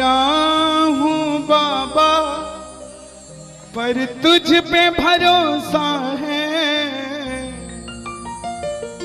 हारा हूँ बाबा पर तुझ पे भरोसा है,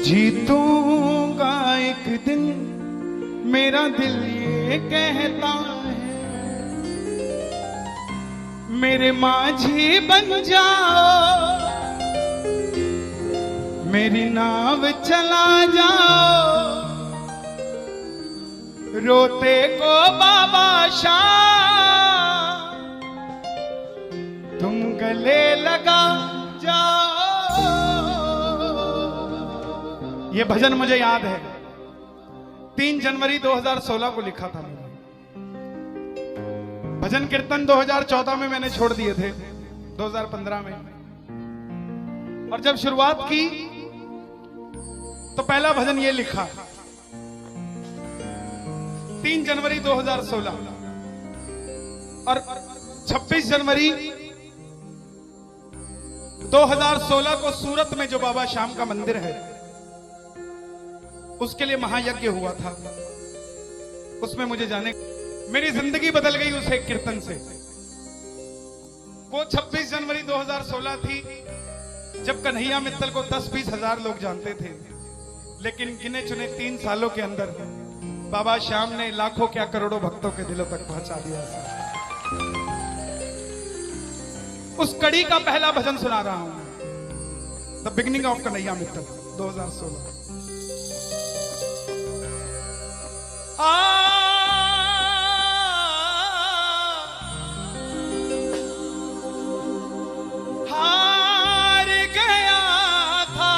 जीतूंगा एक दिन मेरा दिल ये कहता है। मेरे माझी बन जाओ, मेरी नाव चला जाओ, रोते को बाबा शाम तुम गले लगा जाओ। ये भजन मुझे याद है, 3 जनवरी 2016 को लिखा था मैंने। भजन कीर्तन 2014 में मैंने छोड़ दिए थे, 2015 में। और जब शुरुआत की तो पहला भजन ये लिखा 3 जनवरी 2016। और 26 जनवरी 2016 को सूरत में जो बाबा श्याम का मंदिर है उसके लिए महायज्ञ हुआ था। उसमें मुझे जाने, मेरी जिंदगी बदल गई उस एक कीर्तन से। वो 26 जनवरी 2016 थी जब कन्हैया मित्तल को 10-20 हजार लोग जानते थे, लेकिन गिने चुने 3 सालों के अंदर बाबा श्याम ने लाखों क्या करोड़ों भक्तों के दिलों तक पहुंचा दिया। उस कड़ी का पहला भजन सुना रहा हूं, the beginning of Kanhaiya Mittal 2016। हार गया था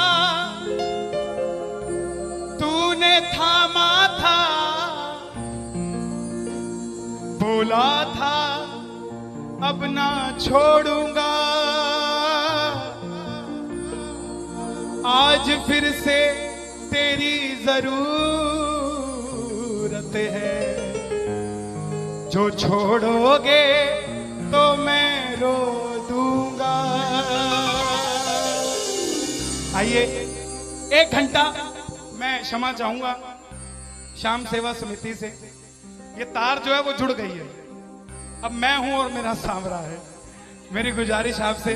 तूने थामा था, बोला था अब ना छोड़ूंगा, आज फिर से तेरी जरूरत है, जो छोड़ोगे तो मैं रो दूंगा। आइए 1 घंटा मैं क्षमा चाहूंगा श्याम सेवा समिति से। ये तार जो है वो जुड़ गई है, अब मैं हूं और मेरा सांवरा है। मेरी गुजारिश आपसे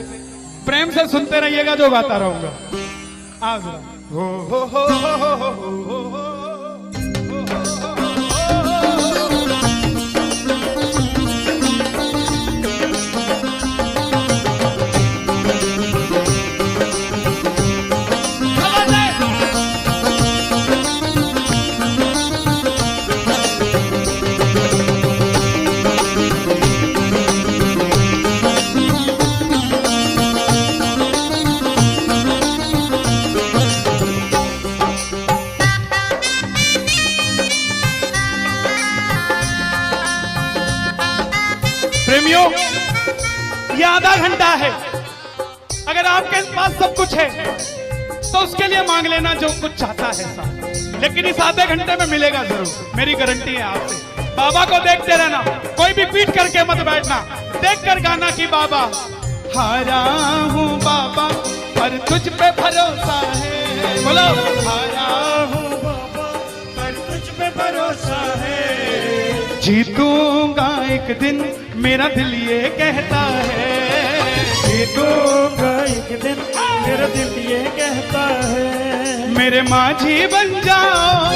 प्रेम से सुनते रहिएगा, जो गाता रहूंगा। आ जरा हो हो हो हो हो हो हो हो। प्रेमियों, ये आधा घंटा है। अगर आपके पास सब कुछ है तो उसके लिए मांग लेना जो कुछ चाहता है साहब, लेकिन इस आधे घंटे में मिलेगा जरूर, मेरी गारंटी है आपसे। बाबा को देखते रहना, कोई भी पीट करके मत बैठना, देख कर गाना कि बाबा हारा हूँ बाबा पर तुझ पे भरोसा है। बोलो हारा हूँ बाबा पर तुझ पे भरोसा है, जीतूंगा एक दिन मेरा दिल ये कहता है, जीतूंगा एक दिन मेरा दिल ये कहता है। मेरे माझी बन जाओ,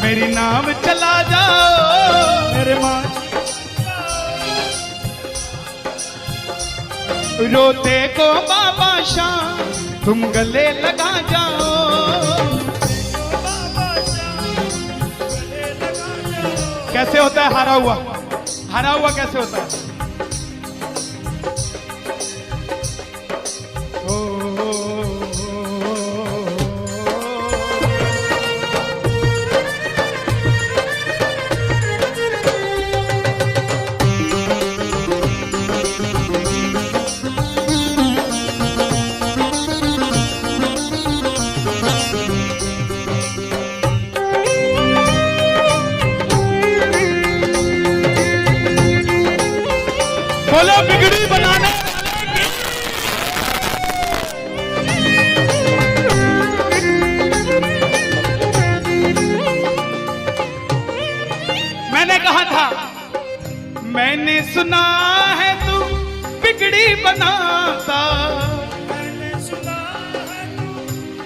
मेरी नाव चला जाओ, मेरे माझी रोते को बाबा शाम तुम गले लगा जाओ। कैसे होता है हारा हुआ? हारा हुआ कैसे होता है? मैंने सुना है तू बिगड़ी बनाता, मैंने सुना है तू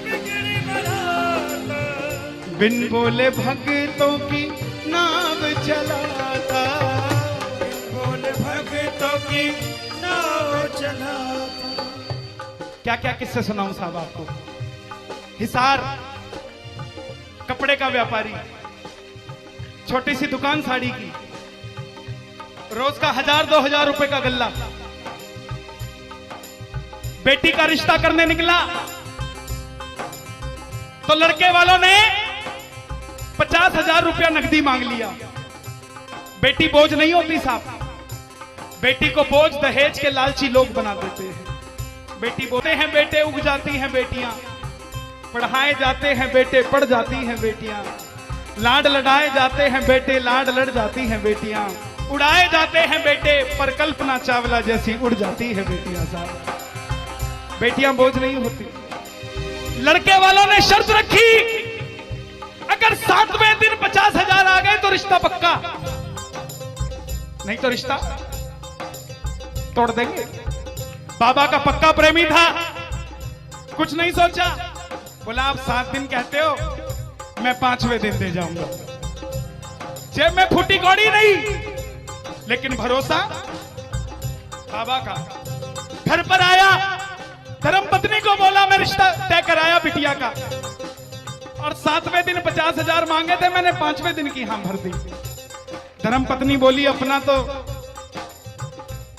बिगड़ी बनाता, बिन बोले भक्तों की नाव चलाता, बोले भक्तों की नाव चलाता। क्या क्या किस्से सुनाऊं साहब आपको। हिसार कपड़े का व्यापारी, छोटी सी दुकान साड़ी की, रोज का 1000-2000 रुपए का गल्ला। बेटी का रिश्ता करने निकला तो लड़के वालों ने 50,000 रुपया नकदी मांग लिया। बेटी बोझ नहीं होती साहब, बेटी को बोझ दहेज के लालची लोग बना देते हैं। बेटी बोलते हैं बेटे उग जाती हैं बेटियां, पढ़ाए जाते हैं बेटे पढ़ जाती हैं बेटियां, लाड लड़ाए जाते हैं बेटे लाड लड़ जाती हैं बेटियां, उड़ाए जाते हैं बेटे पर कल्पना चावला जैसी उड़ जाती है बेटियां। साहब बेटियां बोझ नहीं होती। लड़के वालों ने शर्त रखी, अगर 7वें दिन 50,000 आ गए तो रिश्ता पक्का, नहीं तो रिश्ता तोड़ देंगे। बाबा का पक्का प्रेमी था, कुछ नहीं सोचा, बोला आप 7 दिन कहते हो, मैं 5वें दिन दे जाऊंगा। जेब में फूटी कौड़ी नहीं, लेकिन भरोसा बाबा का। घर पर आया, धर्मपत्नी को बोला मैं रिश्ता तय कराया बिटिया का, और 7वें दिन 50,000 मांगे थे, मैंने 5वें दिन की हां भर दी। धर्मपत्नी बोली अपना तो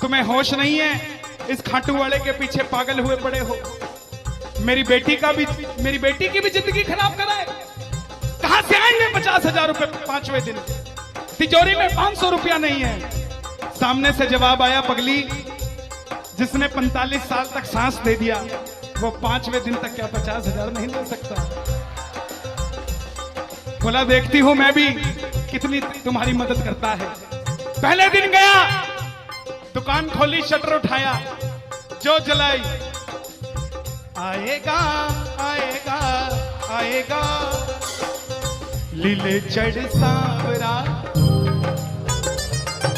तुम्हें होश नहीं है, इस खाटू वाले के पीछे पागल हुए पड़े हो, मेरी बेटी की भी जिंदगी खराब कराए। कहां से आएंगे 50,000 रुपए 5वें दिन, तिजोरी में 500 रुपया नहीं है। सामने से जवाब आया, पगली जिसने 45 साल तक सांस दे दिया वो 5वें दिन तक क्या 50,000 नहीं ले सकता। बोला देखती हूं मैं भी कितनी तुम्हारी मदद करता है। पहले दिन गया, दुकान खोली, शटर उठाया, जो जलाई, आएगा आएगा आएगा लीले चढ़ सांवरा।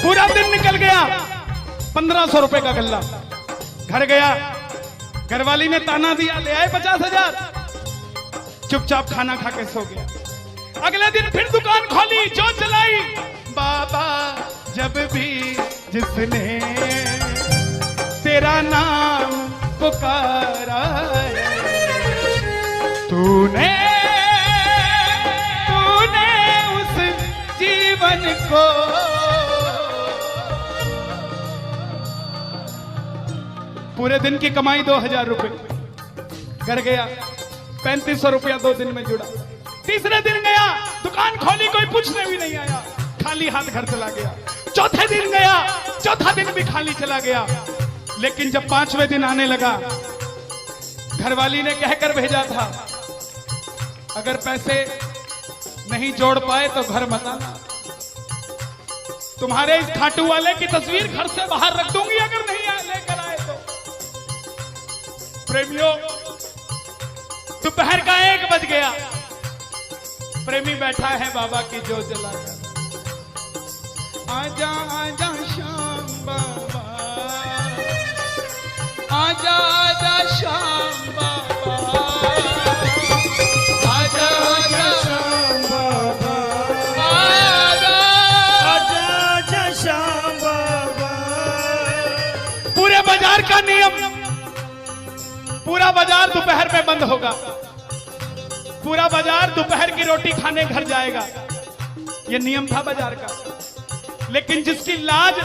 पूरा दिन निकल गया, 1500 रुपए का गल्ला। घर गया, घरवाली ने ताना दिया, ले आए 50,000, चुपचाप खाना खा के सो गया। अगले दिन फिर दुकान खोली, जो चलाई, बाबा जब भी जिसने तेरा नाम पुकारा तूने उस जीवन को पूरे दिन की कमाई 2,000 रुपए। घर गया, 3500 रुपया 2 दिन में जुड़ा। तीसरे दिन गया, दुकान खोली, कोई पूछने भी नहीं आया, खाली हाथ घर चला गया। चौथे दिन गया, चौथा दिन भी खाली चला गया। लेकिन जब 5वें दिन आने लगा, घरवाली ने कहकर भेजा था, अगर पैसे नहीं जोड़ पाए तो घर मत आना, तुम्हारे इस खाटू वाले की तस्वीर घर से बाहर रख दूंगी अगर नहीं लेकर आए तो। प्रेमियों, दोपहर का 1 बज गया, प्रेमी बैठा है बाबा की जोत जलाकर। आजा आजा श्याम बाबा, आजा आजा श्याम बाबा, आजा आजा श्याम बाबा, आजा आजा आजा श्याम बाबा। पूरे बाजार का नियम, पूरा बाजार दोपहर में बंद होगा, पूरा बाजार दोपहर की रोटी खाने घर जाएगा। यह नियम था बाजार का। लेकिन जिसकी लाज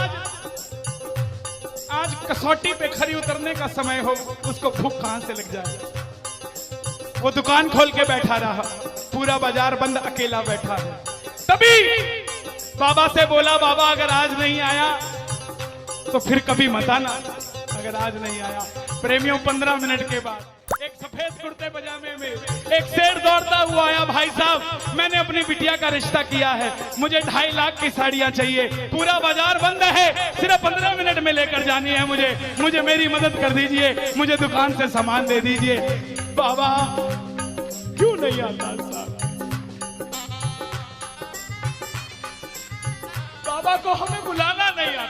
आज कसौटी पे खरी उतरने का समय हो, उसको भूख कहां से लग जाए। वो दुकान खोल के बैठा रहा, पूरा बाजार बंद, अकेला बैठा है। तभी बाबा से बोला, बाबा अगर आज नहीं आया तो फिर कभी मत आना, अगर आज नहीं आया। प्रेमियों, 15 मिनट के बाद एक सफेद कुर्ते पजामे में एक शेर दौड़ता हुआ आया, भाई साहब मैंने अपनी बिटिया का रिश्ता किया है, मुझे 2.5 लाख की साड़ियां चाहिए, पूरा बाजार बंद है, सिर्फ 15 मिनट में लेकर जानी है मुझे मेरी मदद कर दीजिए, मुझे दुकान से सामान दे दीजिए। बाबा क्यों नहीं आता साहब? बाबा को हमें बुलाना नहीं आता।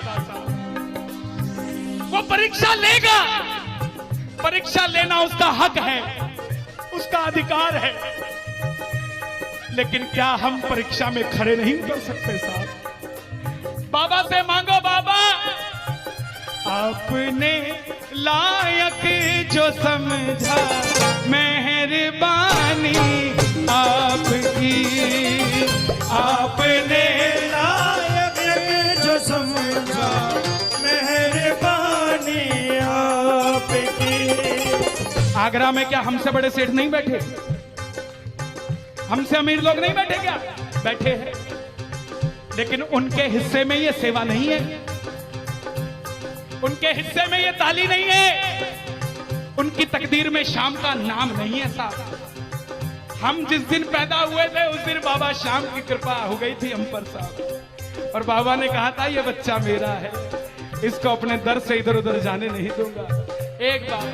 परीक्षा लेगा। परीक्षा लेना उसका हक है, उसका अधिकार है। लेकिन क्या हम परीक्षा में खड़े नहीं कर सकते साहब? बाबा से मांगो, बाबा आपने लायक जो समझा, मेहरबानी आपकी। आपने लायक जो समझा, मेहरबानी आपकी। आगरा में क्या हमसे बड़े सेठ नहीं बैठे? हमसे अमीर लोग नहीं बैठे क्या? बैठे हैं, लेकिन उनके हिस्से में ये सेवा नहीं है, उनके हिस्से में ये ताली नहीं है, उनकी तकदीर में शाम का नाम नहीं है साहब। हम जिस दिन पैदा हुए थे उस दिन बाबा शाम की कृपा हो गई थी हम पर साहब, और बाबा ने कहा था ये बच्चा मेरा है, इसको अपने दर से इधर उधर जाने नहीं दूंगा। एक बार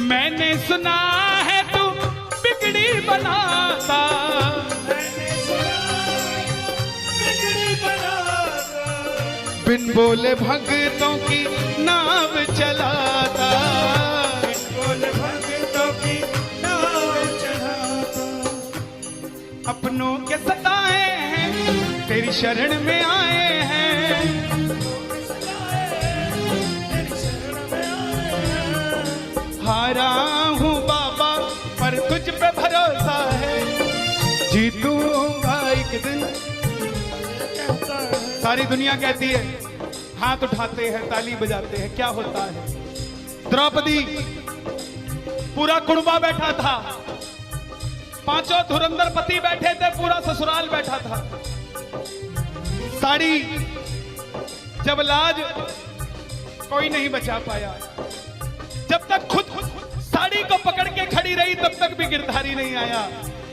मैंने सुना है तू बिगड़ी बनाता, बिन बोले भक्तों की नाव चलाता, बोले भक्तों की नाव चढ़ाता। अपनों के सताए हैं तेरी शरण में आए हैं, हारा हूँ बाबा पर तुझ पे भरोसा है, जीतूंगा एक दिन। सारी दुनिया कहती है, हाथ उठाते हैं, ताली बजाते हैं, क्या होता है? द्रौपदी पूरा कुणबा बैठा था, पांचों धुरंधर पति बैठे थे, पूरा ससुराल बैठा था। साड़ी जब लाज कोई नहीं बचा पाया, जब तक खुद साड़ी को पकड़ के खड़ी रही तब तक भी गिरधारी नहीं आया,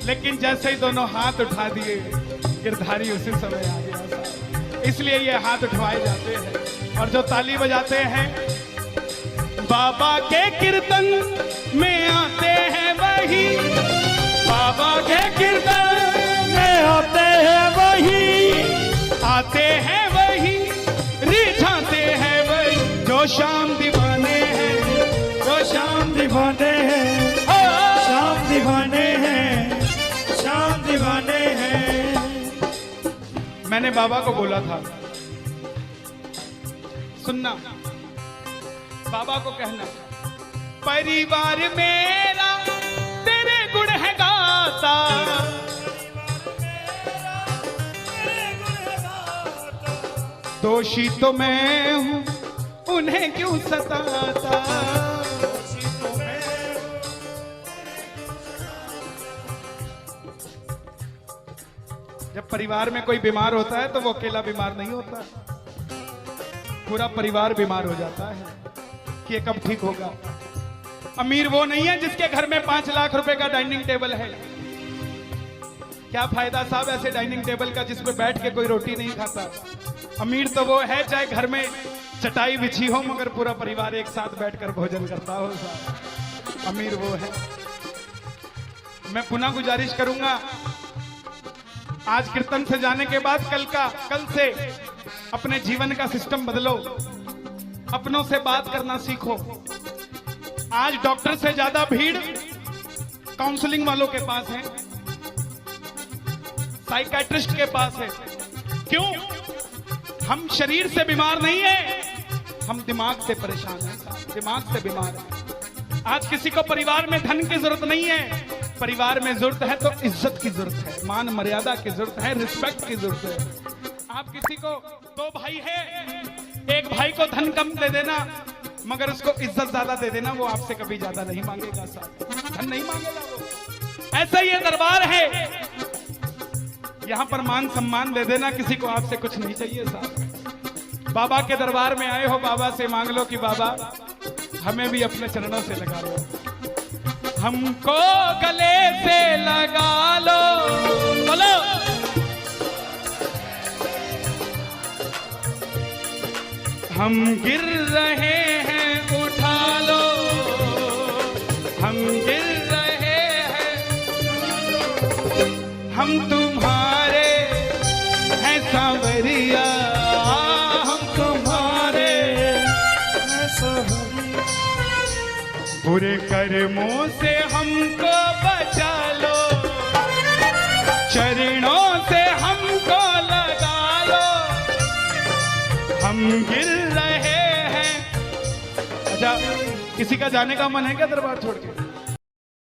लेकिन जैसे ही दोनों हाथ उठा दिए गिरधारी उसी समय आ गया। इसलिए ये हाथ उठवाए जाते हैं, और जो ताली बजाते हैं बाबा के कीर्तन में आते हैं वही, बाबा के कीर्तन में आते हैं वही, आते हैं वही, रिझाते हैं वही, जो शाम दीवाने हैं, जो शाम दीवाने हैं, शाम दीवाने हैं, शाम दीवाने हैं। मैंने बाबा को बोला था, सुनना, बाबा को कहना, परिवार मेरा तेरे गुण है गाता, दोषी तो मैं हूं उन्हें क्यों सताता। जब परिवार में कोई बीमार होता है तो वो अकेला बीमार नहीं होता, पूरा परिवार बीमार हो जाता है कि ये कब ठीक होगा। अमीर वो नहीं है जिसके घर में 5 लाख रुपए का डाइनिंग टेबल है। क्या फायदा साहब ऐसे डाइनिंग टेबल का जिस पे बैठ के कोई रोटी नहीं खाता। अमीर तो वो है चाहे घर में चटाई बिछी हो मगर पूरा परिवार एक साथ बैठकर भोजन करता हो साहब, अमीर वो है। मैं पुनः गुजारिश करूंगा, आज कीर्तन से जाने के बाद कल से अपने जीवन का सिस्टम बदलो, अपनों से बात करना सीखो। आज डॉक्टर से ज्यादा भीड़ काउंसलिंग वालों के पास है, साइकियाट्रिस्ट के पास है। क्यों? हम शरीर से बीमार नहीं है, हम दिमाग से परेशान हैं, दिमाग से बीमार हैं। आज किसी को परिवार में धन की जरूरत नहीं है, परिवार में जरूरत है तो इज्जत की जरूरत है, मान मर्यादा की जरूरत है, रिस्पेक्ट की जरूरत है। आप किसी को 2 भाई है, एक भाई को धन कम दे देना मगर उसको इज्जत ज्यादा दे देना, वो आपसे कभी ज्यादा नहीं मांगेगा साहब, धन नहीं मांगेगा वो। ऐसा ये दरबार है, यहां पर मान सम्मान दे देना, किसी को आपसे कुछ नहीं चाहिए साहब। बाबा के दरबार में आए हो, बाबा से मांग लो कि बाबा हमें भी अपने चरणों से लगा लो, हमको गले से लगा लो, बोलो हम गिर रहे हैं उठा लो, हम गिर रहे हैं, हम तुम्हारे हैं सांवरिया, हम तुम्हारे हैं सांवरिया। बुरे कर्मों से हमको बचा लो, चरणों से हमको लगा लो, हम गिर रहे हैं। अच्छा, किसी का जाने का मन है क्या दरबार छोड़ के?